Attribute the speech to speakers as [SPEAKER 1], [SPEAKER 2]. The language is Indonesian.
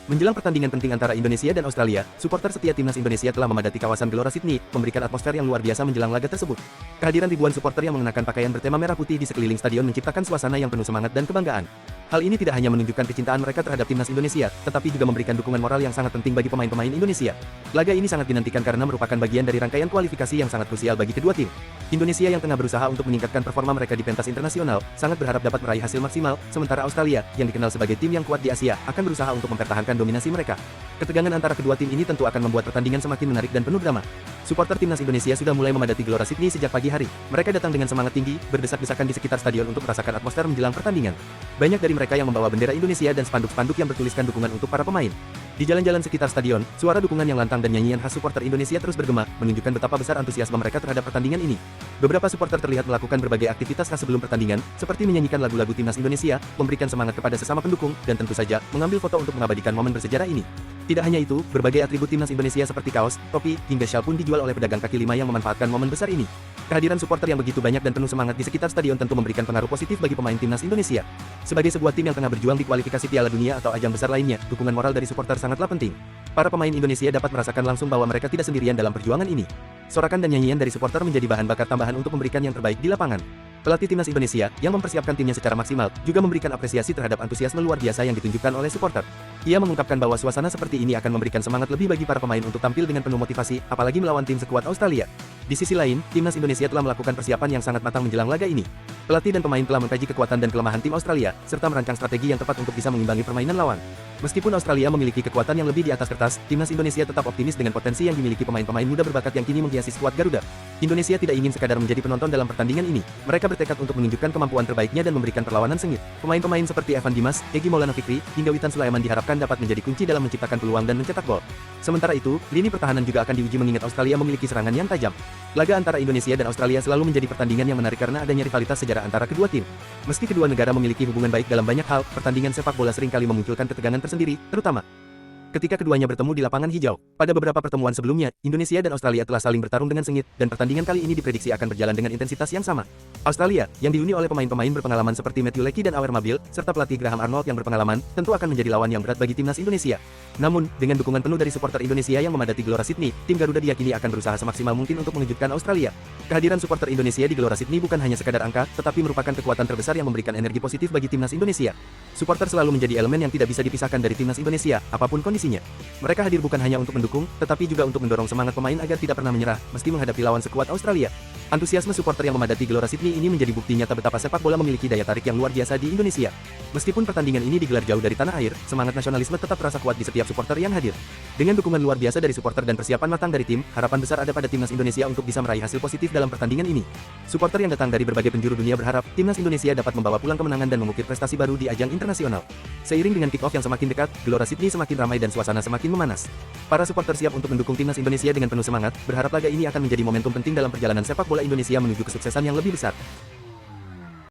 [SPEAKER 1] Menjelang pertandingan penting antara Indonesia dan Australia, supporter setia timnas Indonesia telah memadati kawasan Gelora Sydney, memberikan atmosfer yang luar biasa menjelang laga tersebut. Kehadiran ribuan supporter yang mengenakan pakaian bertema merah putih di sekeliling stadion menciptakan suasana yang penuh semangat dan kebanggaan. Hal ini tidak hanya menunjukkan kecintaan mereka terhadap timnas Indonesia, tetapi juga memberikan dukungan moral yang sangat penting bagi pemain-pemain Indonesia. Laga ini sangat dinantikan karena merupakan bagian dari rangkaian kualifikasi yang sangat krusial bagi kedua tim. Indonesia yang tengah berusaha untuk meningkatkan performa mereka di pentas internasional, sangat berharap dapat meraih hasil maksimal, sementara Australia, yang dikenal sebagai tim yang kuat di Asia, akan berusaha untuk mempertahankan dominasi mereka. Ketegangan antara kedua tim ini tentu akan membuat pertandingan semakin menarik dan penuh drama. Supporter timnas Indonesia sudah mulai memadati Gelora Sydney sejak pagi hari. Mereka datang dengan semangat tinggi, berdesak-desakan di sekitar stadion untuk merasakan atmosfer menjelang pertandingan. Banyak dari mereka yang membawa bendera Indonesia dan spanduk-spanduk yang bertuliskan dukungan untuk para pemain. Di jalan-jalan sekitar stadion, suara dukungan yang lantang dan nyanyian khas supporter Indonesia terus bergema, menunjukkan betapa besar antusiasme mereka terhadap pertandingan ini. Beberapa supporter terlihat melakukan berbagai aktivitas khas sebelum pertandingan, seperti menyanyikan lagu-lagu timnas Indonesia, memberikan semangat kepada sesama pendukung, dan tentu saja, mengambil foto untuk mengabadikan momen bersejarah ini. Tidak hanya itu, berbagai atribut timnas Indonesia seperti kaos, topi, hingga syal pun dijual oleh pedagang kaki lima yang memanfaatkan momen besar ini. Kehadiran supporter yang begitu banyak dan penuh semangat di sekitar stadion tentu memberikan pengaruh positif bagi pemain timnas Indonesia. Sebagai sebuah tim yang tengah berjuang di kualifikasi Piala Dunia atau ajang besar lainnya, dukungan moral dari supporter sangatlah penting. Para pemain Indonesia dapat merasakan langsung bahwa mereka tidak sendirian dalam perjuangan ini. Sorakan dan nyanyian dari supporter menjadi bahan bakar tambahan untuk memberikan yang terbaik di lapangan. Pelatih timnas Indonesia, yang mempersiapkan timnya secara maksimal, juga memberikan apresiasi terhadap antusiasme luar biasa yang ditunjukkan oleh supporter. Ia mengungkapkan bahwa suasana seperti ini akan memberikan semangat lebih bagi para pemain untuk tampil dengan penuh motivasi, apalagi melawan tim sekuat Australia. Di sisi lain, timnas Indonesia telah melakukan persiapan yang sangat matang menjelang laga ini. Pelatih dan pemain telah mengkaji kekuatan dan kelemahan tim Australia, serta merancang strategi yang tepat untuk bisa mengimbangi permainan lawan. Meskipun Australia memiliki kekuatan yang lebih di atas kertas, timnas Indonesia tetap optimis dengan potensi yang dimiliki pemain-pemain muda berbakat yang kini menghiasi skuad Garuda. Indonesia tidak ingin sekadar menjadi penonton dalam pertandingan ini. Mereka bertekad untuk menunjukkan kemampuan terbaiknya dan memberikan perlawanan sengit. Pemain-pemain seperti Evan Dimas, Egy Maulana Fikri, hingga Witan Sulaiman diharapkan dapat menjadi kunci dalam menciptakan peluang dan mencetak gol. Sementara itu, lini pertahanan juga akan diuji mengingat Australia memiliki serangan yang tajam. Laga antara Indonesia dan Australia selalu menjadi pertandingan yang menarik karena adanya rivalitas sejarah antara kedua tim. Meski kedua negara memiliki hubungan baik dalam banyak hal, pertandingan sepak bola seringkali memunculkan ketegangan tersendiri, terutama ketika keduanya bertemu di lapangan hijau. Pada beberapa pertemuan sebelumnya, Indonesia dan Australia telah saling bertarung dengan sengit, dan pertandingan kali ini diprediksi akan berjalan dengan intensitas yang sama. Australia, yang dihuni oleh pemain-pemain berpengalaman seperti Matthew Leckie dan Awer Mabil, serta pelatih Graham Arnold yang berpengalaman, tentu akan menjadi lawan yang berat bagi timnas Indonesia. Namun, dengan dukungan penuh dari supporter Indonesia yang memadati Gelora Sydney, tim Garuda diyakini akan berusaha semaksimal mungkin untuk mengejutkan Australia. Kehadiran supporter Indonesia di Gelora Sydney bukan hanya sekadar angka, tetapi merupakan kekuatan terbesar yang memberikan energi positif bagi timnas Indonesia. Supporter selalu menjadi elemen yang tidak bisa dipisahkan dari timnas Indonesia, apapun kondisinya. Mereka hadir bukan hanya untuk mendukung, tetapi juga untuk mendorong semangat pemain agar tidak pernah menyerah, meski menghadapi lawan sekuat Australia. Antusiasme supporter yang memadati Gelora Sydney ini menjadi bukti nyata betapa sepak bola memiliki daya tarik yang luar biasa di Indonesia. Meskipun pertandingan ini digelar jauh dari tanah air, semangat nasionalisme tetap terasa kuat di setiap supporter yang hadir. Dengan dukungan luar biasa dari supporter dan persiapan matang dari tim, harapan besar ada pada timnas Indonesia untuk bisa meraih hasil positif dalam pertandingan ini. Supporter yang datang dari berbagai penjuru dunia berharap timnas Indonesia dapat membawa pulang kemenangan dan mengukir prestasi baru di ajang internasional. Seiring dengan kick-off yang semakin dekat, Gelora Sydney semakin ramai dan suasana semakin memanas. Para supporter siap untuk mendukung timnas Indonesia dengan penuh semangat, berharap laga ini akan menjadi momentum penting dalam perjalanan sepak bola Indonesia menuju kesuksesan yang lebih besar.